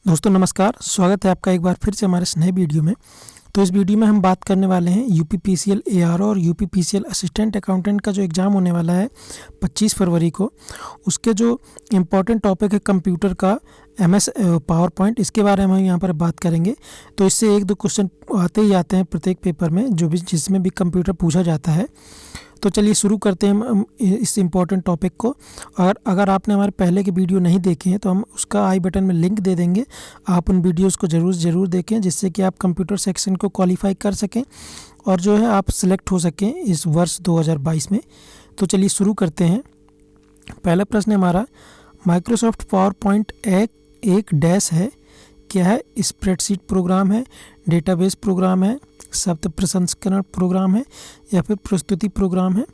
दोस्तों नमस्कार, स्वागत है आपका एक बार फिर से हमारे इस नए वीडियो में। तो इस वीडियो में हम बात करने वाले हैं यूपीपीसीएल एआरओ और यूपीपीसीएल असिस्टेंट अकाउंटेंट का जो एग्ज़ाम होने वाला है 25 फरवरी को, उसके जो इम्पोर्टेंट टॉपिक है कंप्यूटर का एमएस पावर पॉइंट, इसके बारे में हम यहाँ पर बात करेंगे। तो इससे एक दो क्वेश्चन आते ही आते हैं प्रत्येक पेपर में, जो भी जिसमें भी कंप्यूटर पूछा जाता है। तो चलिए शुरू करते हैं हम इस इम्पॉर्टेंट टॉपिक को। और अगर आपने हमारे पहले के वीडियो नहीं देखे हैं तो हम उसका आई बटन में लिंक दे देंगे, आप उन वीडियोस को ज़रूर देखें, जिससे कि आप कंप्यूटर सेक्शन को क्वालिफाई कर सकें और जो है आप सिलेक्ट हो सकें इस वर्ष 2022 में। तो चलिए शुरू करते हैं। पहला प्रश्न हमारा, माइक्रोसॉफ्ट पावर पॉइंट एक डैश है, क्या है? स्प्रेडशीट प्रोग्राम है, डेटाबेस प्रोग्राम है, शब्द प्रसंस्करण प्रोग्राम है या फिर प्रस्तुति प्रोग्राम है?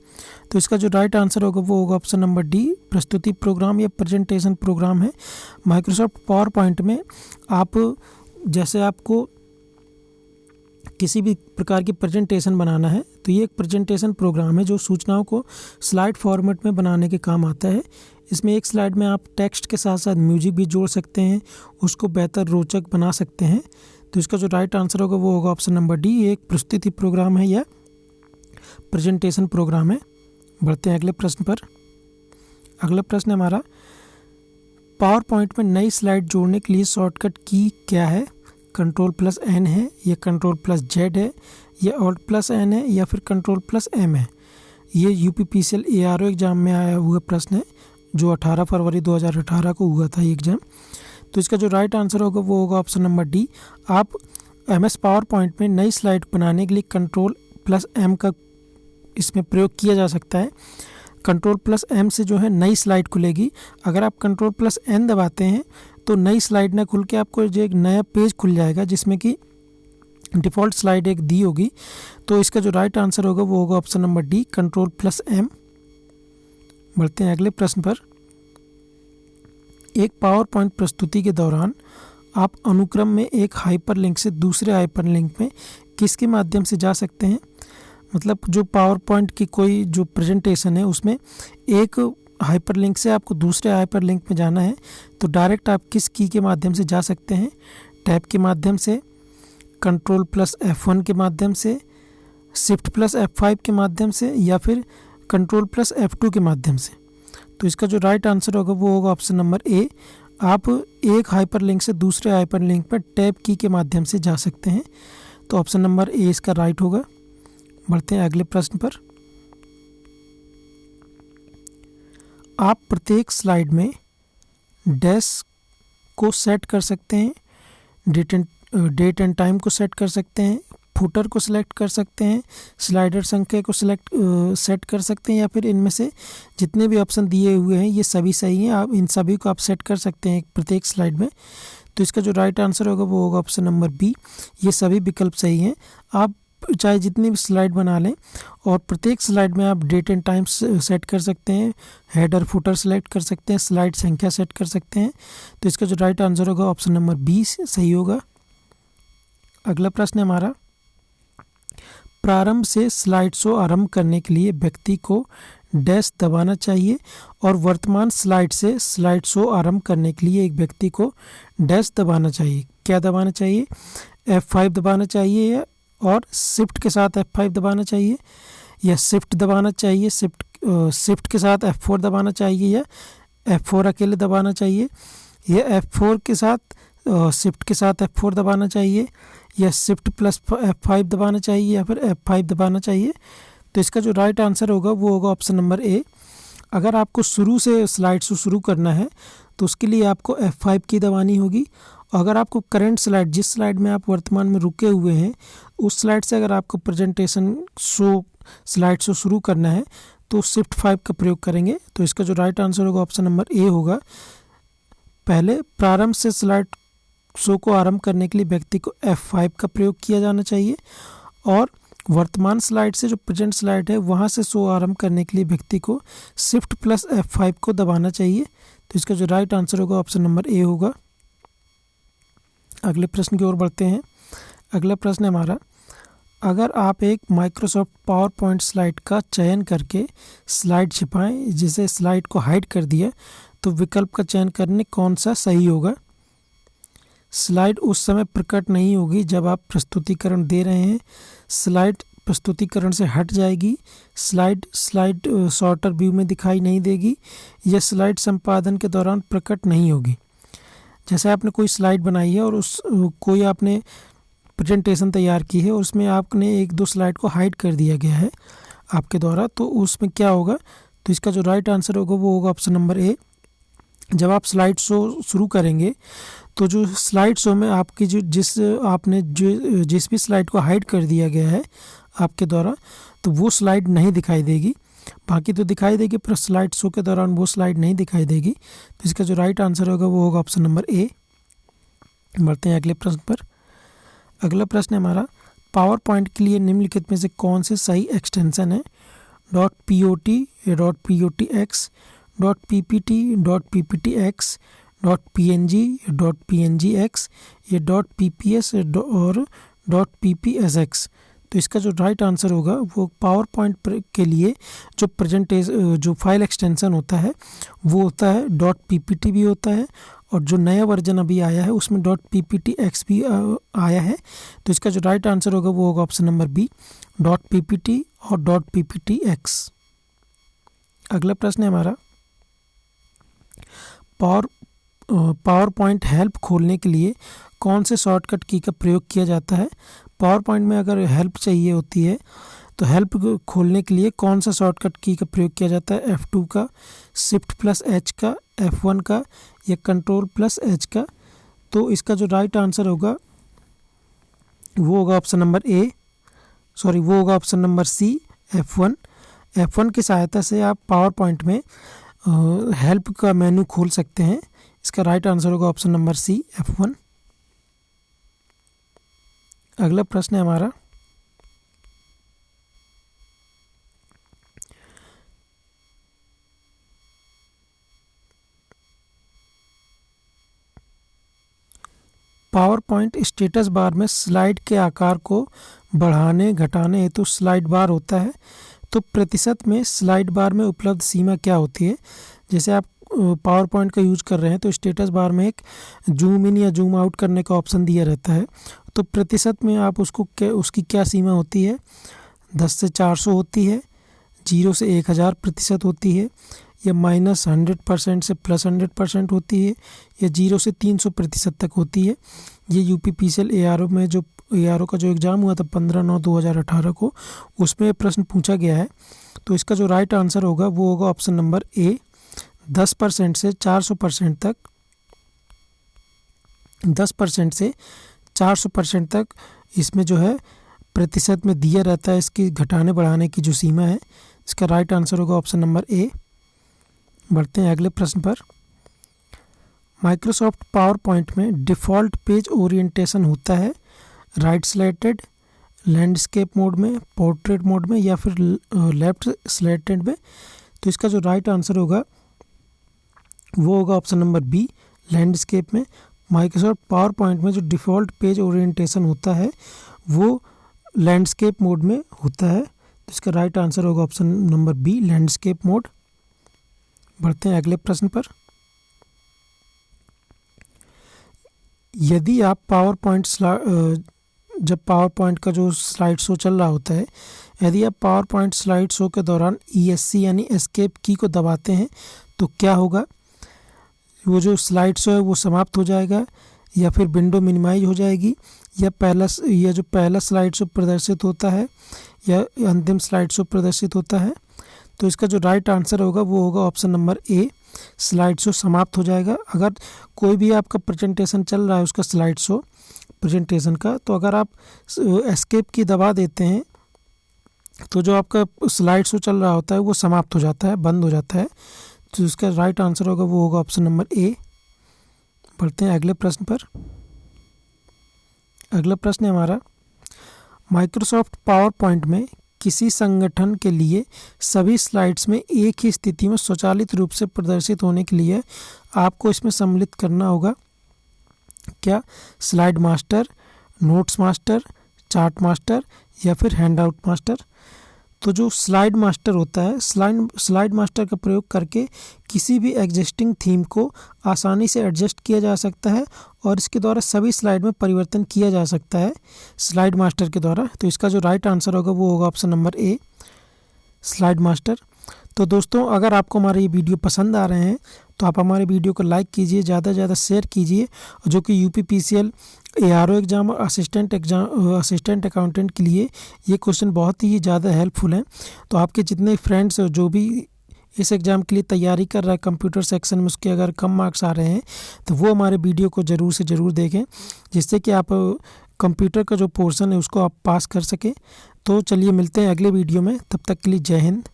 तो इसका जो राइट आंसर होगा वो होगा ऑप्शन नंबर डी, प्रस्तुति प्रोग्राम या प्रेजेंटेशन प्रोग्राम है। माइक्रोसॉफ्ट पावर पॉइंट में आप जैसे आपको किसी भी प्रकार की प्रेजेंटेशन बनाना है तो ये एक प्रेजेंटेशन प्रोग्राम है जो सूचनाओं को स्लाइड फॉर्मेट में बनाने के काम आता है। इसमें एक स्लाइड में आप टेक्स्ट के साथ साथ म्यूजिक भी जोड़ सकते हैं, उसको बेहतर रोचक बना सकते हैं। तो इसका जो राइट आंसर होगा वो होगा ऑप्शन नंबर डी, एक प्रस्तुति प्रोग्राम है या प्रेजेंटेशन प्रोग्राम है। बढ़ते हैं अगले प्रश्न पर। अगला प्रश्न हमारा, पावर पॉइंट में नई स्लाइड जोड़ने के लिए शॉर्टकट की क्या है? Ctrl+N है या Ctrl+Z है या Alt+N है या फिर Ctrl+M है? ये यूपीपीसीएल एआरओ एग्ज़ाम में आया हुआ प्रश्न है जो 18 फरवरी 2018 को हुआ था ये एग्ज़ाम। तो इसका जो राइट आंसर होगा वो होगा ऑप्शन नंबर डी। आप एमएस पावर पॉइंट में नई स्लाइड बनाने के लिए Ctrl+M का इसमें प्रयोग किया जा सकता है। Ctrl+M से जो है नई स्लाइड खुलेगी। अगर आप Ctrl+N दबाते हैं तो नई स्लाइड ना खुल के आपको जो एक नया पेज खुल जाएगा जिसमें कि डिफ़ॉल्ट स्लाइड एक दी होगी। तो इसका जो राइट आंसर होगा वो होगा ऑप्शन नंबर डी, Ctrl+M। बढ़ते हैं अगले प्रश्न पर। एक पावर पॉइंट प्रस्तुति के दौरान आप अनुक्रम में एक हाइपरलिंक से दूसरे हाइपरलिंक में किसके माध्यम से जा सकते हैं? मतलब जो पावर पॉइंट की कोई जो प्रेजेंटेशन है उसमें एक हाइपरलिंक से आपको दूसरे हाइपरलिंक में जाना है तो डायरेक्ट आप किस की के माध्यम से जा सकते हैं? टैब के माध्यम से, Ctrl+F1 के माध्यम से, Shift+F5 के माध्यम से या फिर Ctrl+F2 के माध्यम से? तो इसका जो राइट आंसर होगा वो होगा ऑप्शन नंबर ए, आप एक हाइपरलिंक से दूसरे हाइपरलिंक पर टैब की के माध्यम से जा सकते हैं। तो ऑप्शन नंबर ए इसका राइट होगा। बढ़ते हैं अगले प्रश्न पर। आप प्रत्येक स्लाइड में डैश को सेट कर सकते हैं, डेट एंड टाइम को सेट कर सकते हैं, फुटर को सिलेक्ट कर सकते हैं, स्लाइडर संख्या को सेट कर सकते हैं या फिर इनमें से जितने भी ऑप्शन दिए हुए हैं ये सभी सही हैं। आप इन सभी को आप सेट कर सकते हैं प्रत्येक स्लाइड में। तो इसका जो राइट आंसर होगा वो होगा ऑप्शन नंबर बी, ये सभी विकल्प सही हैं। आप चाहे जितनी भी स्लाइड बना लें और प्रत्येक स्लाइड में आप डेट एंड टाइम सेट कर सकते हैं, हेडर फुटर सेलेक्ट कर सकते हैं, स्लाइड संख्या सेट कर सकते हैं। तो इसका जो राइट आंसर होगा ऑप्शन नंबर बी सही होगा। अगला प्रश्न है हमारा, प्रारंभ से स्लाइड शो आरंभ करने के लिए व्यक्ति को डैश दबाना चाहिए और वर्तमान स्लाइड से स्लाइड शो आरंभ करने के लिए एक व्यक्ति को डैश दबाना चाहिए। क्या दबाना चाहिए? F5 दबाना चाहिए या और शिफ्ट के साथ F5 दबाना चाहिए या शिफ्ट दबाना चाहिए, शिफ्ट के साथ F4 दबाना चाहिए या F4 अकेले दबाना चाहिए या F4 के साथ शिफ्ट के साथ F4 दबाना चाहिए या Shift+F5 दबाना चाहिए या फिर F5 दबाना चाहिए? तो इसका जो राइट आंसर होगा वो होगा ऑप्शन नंबर ए। अगर आपको शुरू से स्लाइड से शुरू करना है तो उसके लिए आपको F5 की दबानी होगी। अगर आपको करंट स्लाइड, जिस स्लाइड में आप वर्तमान में रुके हुए हैं, उस स्लाइड से अगर आपको प्रेजेंटेशन स्लाइड शो शुरू करना है तो Shift5 का प्रयोग करेंगे। तो इसका जो राइट आंसर होगा ऑप्शन नंबर ए होगा। पहले प्रारंभ से स्लाइड शो को आरंभ करने के लिए व्यक्ति को F5 का प्रयोग किया जाना चाहिए और वर्तमान स्लाइड से जो प्रेजेंट स्लाइड है वहाँ से शो आरंभ करने के लिए व्यक्ति को Shift+F5 को दबाना चाहिए। तो इसका जो राइट आंसर होगा ऑप्शन नंबर ए होगा। अगले प्रश्न की ओर बढ़ते हैं। अगला प्रश्न है हमारा, अगर आप एक माइक्रोसॉफ्ट पावर पॉइंट स्लाइड का चयन करके स्लाइड छिपाएं, जिसे स्लाइड को हाइड कर दिया, तो विकल्प का चयन करने कौन सा सही होगा? स्लाइड उस समय प्रकट नहीं होगी जब आप प्रस्तुतिकरण दे रहे हैं। स्लाइड प्रस्तुतिकरण से हट जाएगी। स्लाइड शॉर्टर व्यू में दिखाई नहीं देगी। यह स्लाइड संपादन के दौरान प्रकट नहीं होगी। जैसे आपने कोई स्लाइड बनाई है और कोई आपने प्रेजेंटेशन तैयार की है और उसमें आपने 1-2 स्लाइड को हाइड कर दिया गया है आपके द्वारा, तो उसमें क्या होगा, तो इसका जो राइट आंसर होगा वो होगा ऑप्शन नंबर ए। जब आप स्लाइड शो शुरू करेंगे तो जो स्लाइड शो में आपकी जिस भी स्लाइड को हाइड कर दिया गया है आपके द्वारा, तो वो स्लाइड नहीं दिखाई देगी। बाकी तो दिखाई देगी, पर स्लाइड शो के दौरान वो स्लाइड नहीं दिखाई देगी। तो इसका जो राइट आंसर होगा वो होगा ऑप्शन नंबर ए। बढ़ते हैं अगले प्रश्न पर। अगला प्रश्न है हमारा, पावर पॉइंट के लिए निम्नलिखित में से कौन से सही एक्सटेंशन है? .pot या .potx, .ppt, .pptx, .png, .pngx या .pps और .ppsx। तो इसका जो राइट आंसर होगा वो पावर पॉइंट के लिए जो फाइल एक्सटेंशन होता है वो होता है .ppt भी होता है, और जो नया वर्जन अभी आया है उसमें .pptx भी आया है। तो इसका जो राइट आंसर होगा वो होगा ऑप्शन नंबर बी, .ppt और .pptx। अगला प्रश्न है हमारा, पावर पॉइंट हेल्प खोलने के लिए कौन से शॉर्टकट की का प्रयोग किया जाता है? पावर पॉइंट में अगर हेल्प चाहिए होती है तो हेल्प खोलने के लिए कौन सा शॉर्टकट की का प्रयोग किया जाता है? F2 का, Shift+H का, F1 का या Ctrl+H का? तो इसका जो राइट आंसर होगा वो होगा option number C, F1। F1 की सहायता से आप पावर पॉइंट में हेल्प का मेनू खोल सकते हैं। इसका राइट आंसर होगा ऑप्शन नंबर सी, F1। अगला प्रश्न है हमारा, पावर पॉइंट स्टेटस बार में स्लाइड के आकार को बढ़ाने घटाने हेतु स्लाइड बार होता है। तो प्रतिशत में स्लाइड बार में उपलब्ध सीमा क्या होती है? जैसे आप पावर पॉइंट का यूज कर रहे हैं तो स्टेटस बार में एक जूम इन या जूम आउट करने का ऑप्शन दिया रहता है। तो प्रतिशत में आप उसकी क्या सीमा होती है? 10 से 400 होती है, 0 से 1000 प्रतिशत होती है, या -100% से +100% होती है, या 0 से 300 प्रतिशत तक होती है। ये यूपीपीसीएल एआरओ में जो एआरओ का जो एग्ज़ाम हुआ था 15/9/2018 को, उसमें प्रश्न पूछा गया है। तो इसका जो राइट आंसर होगा वो होगा ऑप्शन नंबर ए, 10% से 400% तक। 10% से 400% तक इसमें जो है प्रतिशत में दिया रहता है इसकी घटाने बढ़ाने की जो सीमा है। इसका राइट आंसर होगा ऑप्शन नंबर ए। बढ़ते हैं अगले प्रश्न पर। माइक्रोसॉफ्ट पावर पॉइंट में डिफ़ॉल्ट पेज ओरिएंटेशन होता है राइट स्लैटेड, लैंडस्केप मोड में, पोर्ट्रेट मोड में या फिर लेफ्ट स्लैटेड में? तो इसका जो राइट आंसर होगा वो होगा ऑप्शन नंबर बी, लैंडस्केप में। माइक्रोसॉफ्ट पावर पॉइंट में जो डिफ़ॉल्ट पेज ओरिएंटेशन होता है वो लैंडस्केप मोड में होता है। तो इसका राइट आंसर होगा option number B, landscape mode. बढ़ते हैं अगले प्रश्न पर। यदि आप जब पावर पॉइंट का जो स्लाइड शो चल रहा होता है, यदि आप पावर पॉइंट स्लाइड शो के दौरान ESC यानी एस्केप की को दबाते हैं तो क्या होगा? वो जो स्लाइड शो है वो समाप्त हो जाएगा, या फिर विंडो मिनिमाइज हो जाएगी, या पहला स्लाइड शो प्रदर्शित होता है या अंतिम स्लाइड शो प्रदर्शित होता है। तो इसका जो राइट आंसर होगा वो होगा option number A, slide show समाप्त हो जाएगा। अगर कोई भी आपका प्रेजेंटेशन चल रहा है उसका स्लाइड शो प्रेजेंटेशन का, तो अगर आप एस्केप की दबा देते हैं तो जो आपका स्लाइड शो चल रहा होता है वो समाप्त हो जाता है, बंद हो जाता है। तो इसका राइट आंसर होगा वो होगा ऑप्शन नंबर ए। बढ़ते हैं अगले प्रश्न पर। अगला प्रश्न है हमारा, माइक्रोसॉफ्ट पावर पॉइंट में किसी संगठन के लिए सभी स्लाइड्स में एक ही स्थिति में स्वचालित रूप से प्रदर्शित होने के लिए आपको इसमें सम्मिलित करना होगा क्या? Slide master, notes master, chart master या फिर हैंडआउट मास्टर? तो जो स्लाइड मास्टर होता है, स्लाइड मास्टर का प्रयोग करके किसी भी एग्जिस्टिंग थीम को आसानी से एडजस्ट किया जा सकता है और इसके द्वारा सभी स्लाइड में परिवर्तन किया जा सकता है स्लाइड मास्टर के द्वारा। तो इसका जो राइट आंसर होगा वो होगा option number A, slide master. तो दोस्तों, अगर आपको हमारे ये वीडियो पसंद आ रहे हैं तो आप हमारे वीडियो को लाइक कीजिए, ज़्यादा से ज़्यादा शेयर कीजिए। जो कि यूपीपीसीएल एआरओ एग्ज़ाम और असिस्टेंट अकाउंटेंट के लिए ये क्वेश्चन बहुत ही ज़्यादा हेल्पफुल हैं। तो आपके जितने फ्रेंड्स जो भी इस एग्ज़ाम के लिए तैयारी कर रहा है कंप्यूटर सेक्शन में, उसके अगर कम मार्क्स आ रहे हैं तो वो हमारे वीडियो को ज़रूर से ज़रूर देखें, जिससे कि आप कंप्यूटर का जो पोर्शन है उसको आप पास कर सकें। तो चलिए मिलते हैं अगले वीडियो में, तब तक के लिए जय हिंद।